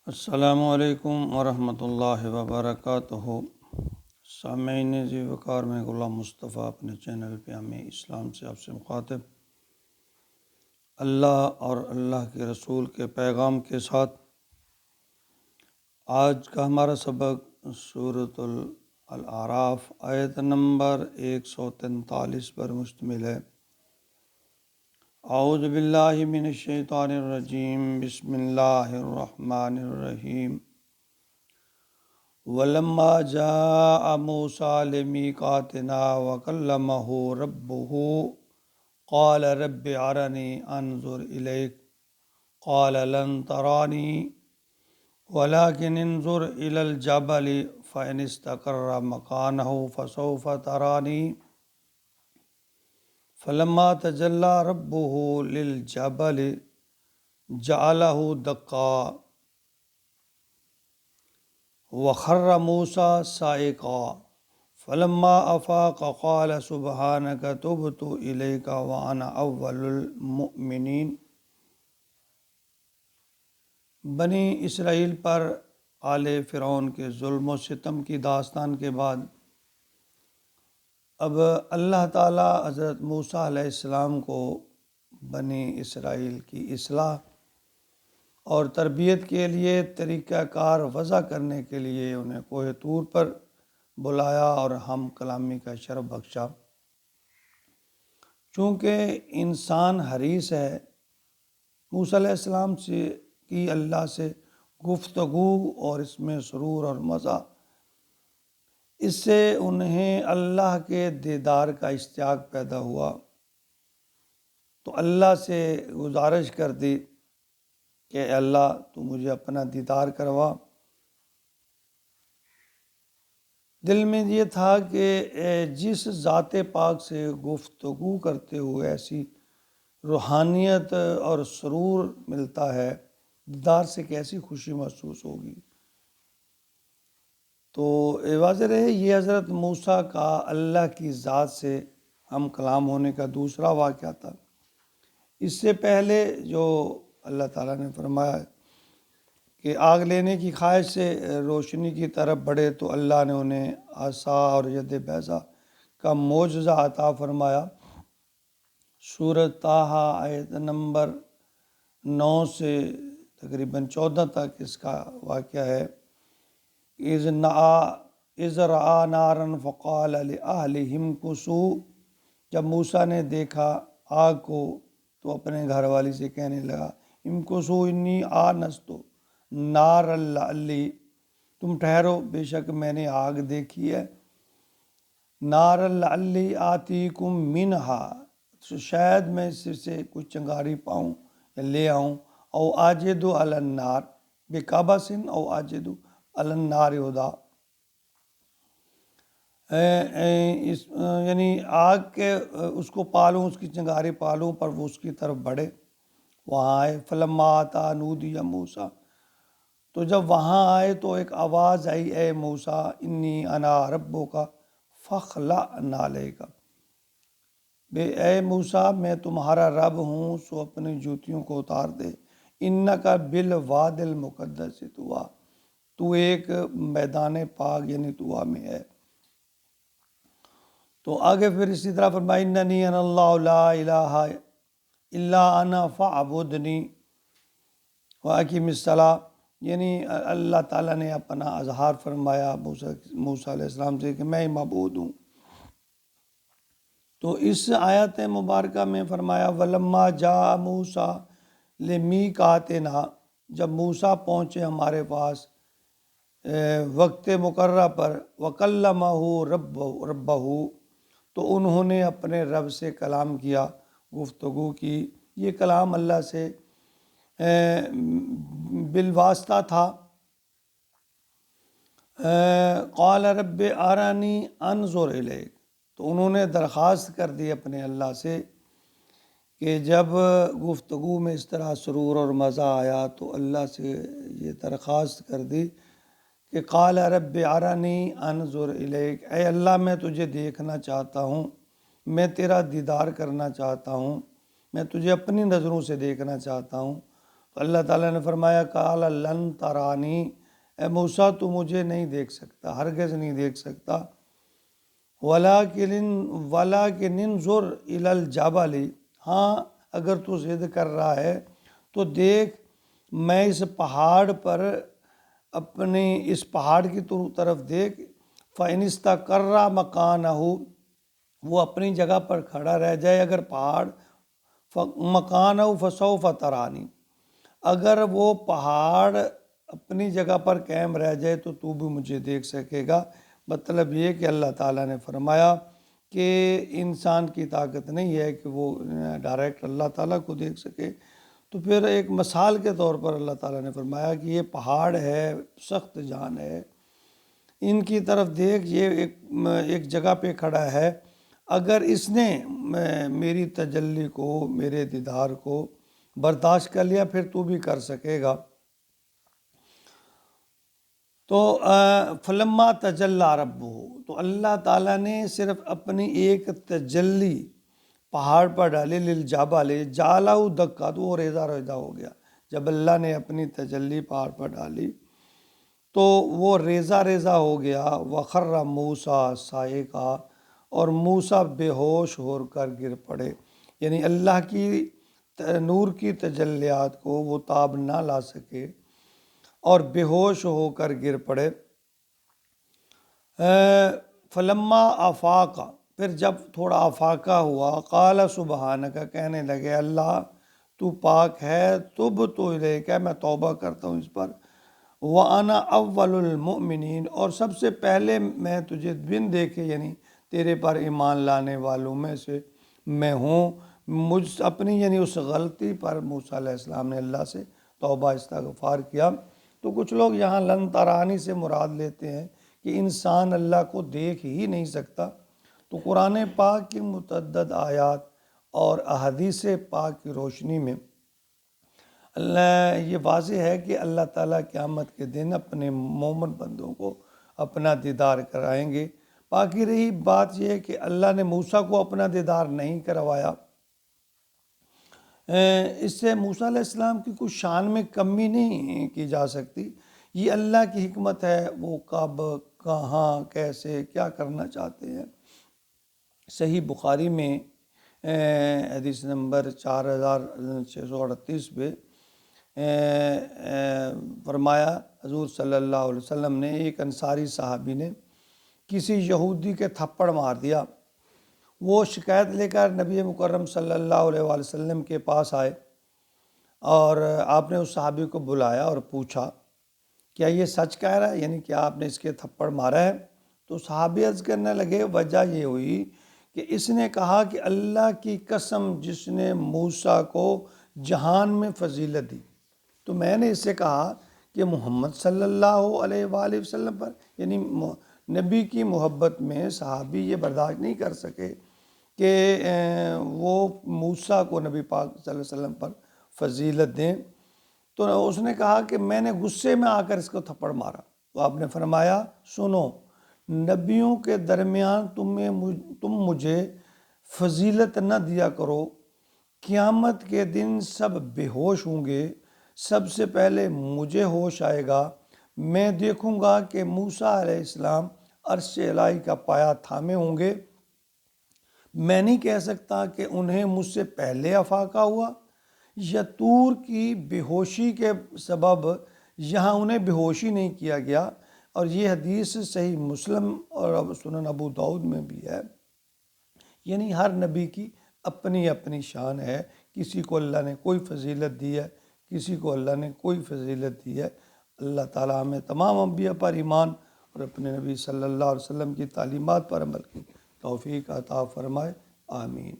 السلام علیکم ورحمۃ اللہ وبرکاتہ۔ سامعین ذی وقار، میں غلام مصطفیٰ اپنے چینل پیام اسلام سے آپ سے مخاطب اللہ اور اللہ کے رسول کے پیغام کے ساتھ آج کا ہمارا سبق سورۃ الاعراف آیت نمبر 143 پر مشتمل ہے۔ اعوذ باللہ من الشیطان الرجیم، بسم اللہ الرحمن الرحیم۔ وَلَمَّا جَاءَ مُوسَىٰ لِمِيقَاتِنَا وَكَلَّمَهُ رَبُّهُ قَالَ رَبِّ أَرِنِي أَنظُرْ إِلَيْكَ قَالَ لَن تَرَانِي وَلَكِنْ انظُرْ إِلَى الْجَبَلِ فَإِنِ اسْتَقَرَّ مَكَانَهُ فَسَوْفَ تَرَانِي فَلَمَّا تَجَلَّىٰ رَبُّهُ لِلْجَبَلِ جَعَلَهُ دَكًّا وَخَرَّ مُوسَىٰ صَعِقًا فَلَمَّا أَفَاقَ قَالَ سُبْحَانَكَ تُبْتُ إِلَيْكَ وَأَنَا أَوَّلُ الْمُؤْمِنِينَ۔ بنی اسرائیل پر آل فرعون کے ظلم و ستم کی داستان کے بعد اب اللہ تعالیٰ حضرت موسیٰ علیہ السلام کو بنی اسرائیل کی اصلاح اور تربیت کے لیے طریقہ کار وضع کرنے کے لیے انہیں کوہ طور پر بلایا اور ہم کلامی کا شرف بخشا۔ چونکہ انسان حریص ہے، موسیٰ علیہ السلام سے کی اللہ سے گفتگو اور اس میں سرور اور مزہ، اس سے انہیں اللہ کے دیدار کا اشتیاق پیدا ہوا، تو اللہ سے گزارش کر دی کہ اے اللہ تو مجھے اپنا دیدار کروا۔ دل میں یہ تھا کہ جس ذات پاک سے گفتگو کرتے ہوئے ایسی روحانیت اور سرور ملتا ہے، دیدار سے کیسی خوشی محسوس ہوگی۔ تو واضح رہے یہ حضرت موسیٰ کا اللہ کی ذات سے ہم کلام ہونے کا دوسرا واقعہ تھا۔ اس سے پہلے جو اللہ تعالیٰ نے فرمایا کہ آگ لینے کی خواہش سے روشنی کی طرف بڑھے تو اللہ نے انہیں عصا اور ید بیضا کا معجزہ عطا فرمایا۔ سورۃ طٰہٰ آیت نمبر 9 سے تقریباً 14 تک اس کا واقعہ ہے۔ اذ رأى نارا فقال لأهلهم كثوا، جب موسیٰ نے دیکھا آگ کو تو اپنے گھر والی سے کہنے لگا امکثوا انی آنست نارا لعلی، تم ٹھہرو بے شک میں نے آگ دیکھی ہے، نارا لعلی آتیکم منہا، شاید میں اس سے کچھ چنگاری پاؤں یا لے آؤں، او آجد علی النار بقبس او آجد علی النار ہدا، یعنی آگ کے اس کو پالوں، اس کی چنگاری پالوں، پر وہ اس کی طرف بڑھے۔ وہاں آئے فلما آتا نودی موسیٰ، تو جب وہاں آئے تو ایک آواز آئی اے موسیٰ انی انا ربک فاخلع نعلیک، اے موسیٰ میں تمہارا رب ہوں سو اپنی جوتیوں کو اتار دے، انک بالوادی المقدس طویٰ، تو ایک میدان پاک یعنی طویٰ میں ہے۔ تو آگے پھر اسی طرح فرمایا اننی انا اللہ لا الہ الا انا فاعبدنی واقم الصلاۃ، یعنی اللہ تعالیٰ نے اپنا اظہار فرمایا موسیٰ علیہ السلام سے کہ میں معبود ہوں۔ تو اس آیت مبارکہ میں فرمایا وَلَمَّا جَاءَ مُوسَىٰ لِمِيقَاتِنَا، جب موسیٰ پہنچے ہمارے پاس وقت مقررہ پر، وَكَلَّمَهُ رَبَّهُ، تو انہوں نے اپنے رب سے کلام کیا، گفتگو کی۔ یہ کلام اللہ سے بالواسطہ تھا۔ قال رب ارنی انظر الیک، تو انہوں نے درخواست کر دی اپنے اللہ سے کہ جب گفتگو میں اس طرح سرور اور مزہ آیا تو اللہ سے یہ درخواست کر دی کہ قال رب ارنی انظر الیک، اے اللہ میں تجھے دیکھنا چاہتا ہوں، میں تیرا دیدار کرنا چاہتا ہوں، میں تجھے اپنی نظروں سے دیکھنا چاہتا ہوں۔ تو اللہ تعالیٰ نے فرمایا قال لن ترانی، اے موسیٰ تو مجھے نہیں دیکھ سکتا، ہرگز نہیں دیکھ سکتا، وَلَٰكِنِ انظُرْ إِلَى الْجَبَلِ، ہاں اگر تو ضد کر رہا ہے تو دیکھ میں اس پہاڑ پر، اپنے اس پہاڑ کی طرف دیکھ، فَإِنِ اسْتَقَرَّ مَكَانَهُ، وہ اپنی جگہ پر کھڑا رہ جائے اگر پہاڑ، مَكَانَهُ فَسَوْفَ تَرَانِي، اگر وہ پہاڑ اپنی جگہ پر قائم رہ جائے تو بھی مجھے دیکھ سکے گا۔ مطلب یہ کہ اللہ تعالیٰ نے فرمایا کہ انسان کی طاقت نہیں ہے کہ وہ ڈائریکٹ اللہ تعالیٰ کو دیکھ سکے، تو پھر ایک مثال کے طور پر اللہ تعالیٰ نے فرمایا کہ یہ پہاڑ ہے، سخت جان ہے، ان کی طرف دیکھ، یہ ایک جگہ پہ کھڑا ہے، اگر اس نے میری تجلی کو، میرے دیدار کو برداشت کر لیا پھر تو بھی کر سکے گا۔ تو فلما تجلی ربہ، تو اللہ تعالیٰ نے صرف اپنی ایک تجلی پہاڑ پر ڈالی، للجبل جعلہ دکا، تو وہ ریزہ ریزہ ہو گیا۔ جب اللہ نے اپنی تجلی پہاڑ پر ڈالی تو وہ ریزہ ریزہ ہو گیا، وخر موسیٰ صاعقہ، اور موسیٰ بے ہوش ہو کر گر پڑے، یعنی اللہ کی نور کی تجلیات کو وہ تاب نہ لا سکے اور بے ہوش ہو کر گر پڑے۔ فلما افاق، پھر جب تھوڑا افاقہ ہوا، قال سبحانک، کہنے لگے اللہ تو پاک ہے، تبت الیک، میں توبہ کرتا ہوں اس پر، وانا اول المؤمنین، اور سب سے پہلے میں تجھے بن دیکھے یعنی تیرے پر ایمان لانے والوں میں سے میں ہوں، مجھ اپنی یعنی اس غلطی پر موسیٰ علیہ السلام نے اللہ سے توبہ استغفار کیا۔ تو کچھ لوگ یہاں لن ترانی سے مراد لیتے ہیں کہ انسان اللہ کو دیکھ ہی نہیں سکتا، تو قرآن پاک کی متعدد آیات اور احادیث پاک کی روشنی میں اللہ یہ واضح ہے کہ اللہ تعالیٰ قیامت کے دن اپنے مومن بندوں کو اپنا دیدار کرائیں گے۔ باقی رہی بات یہ کہ اللہ نے موسیٰ کو اپنا دیدار نہیں کروایا، اس سے موسیٰ علیہ السلام کی کچھ شان میں کمی نہیں کی جا سکتی، یہ اللہ کی حکمت ہے، وہ کب، کہاں، کیسے، کیا کرنا چاہتے ہیں۔ صحیح بخاری میں حدیث نمبر 4638 پہ فرمایا، حضور صلی اللہ علیہ وسلم نے، ایک انصاری صحابی نے کسی یہودی کے تھپڑ مار دیا، وہ شکایت لے کر نبی مکرم صلی اللہ علیہ وآلہ وسلم کے پاس آئے، اور آپ نے اس صحابی کو بلایا اور پوچھا کیا یہ سچ کہہ رہا ہے، یعنی کیا آپ نے اس کے تھپڑ مارا ہے؟ تو صحابی عرض کرنے لگے وجہ یہ ہوئی کہ اس نے کہا کہ اللہ کی قسم جس نے موسیٰ کو جہان میں فضیلت دی، تو میں نے اس سے کہا کہ محمد صلی اللہ علیہ وآلہ وسلم پر، یعنی نبی کی محبت میں صحابی یہ برداشت نہیں کر سکے کہ وہ موسیٰ کو نبی پاک صلی اللہ علیہ وسلم پر فضیلت دیں، تو اس نے کہا کہ میں نے غصے میں آ کر اس کو تھپڑ مارا، تو آپ نے فرمایا سنو، نبیوں کے درمیان تم مجھے فضیلت نہ دیا کرو، قیامت کے دن سب بے ہوش ہوں گے، سب سے پہلے مجھے ہوش آئے گا، میں دیکھوں گا کہ موسیٰ علیہ السلام عرش الہی کا پایا تھامے ہوں گے، میں نہیں کہہ سکتا کہ انہیں مجھ سے پہلے افاقہ ہوا یا طور کی بے ہوشی کے سبب یہاں انہیں بے ہوشی نہیں کیا گیا، اور یہ حدیث صحیح مسلم اور سنن ابو داؤد میں بھی ہے، یعنی ہر نبی کی اپنی اپنی شان ہے، کسی کو اللہ نے کوئی فضیلت دی ہے، کسی کو اللہ نے کوئی فضیلت دی ہے۔ اللہ تعالیٰ ہمیں تمام انبیاء پر ایمان اور اپنے نبی صلی اللہ علیہ وسلم کی تعلیمات پر عمل کی توفیق عطا فرمائے، آمین۔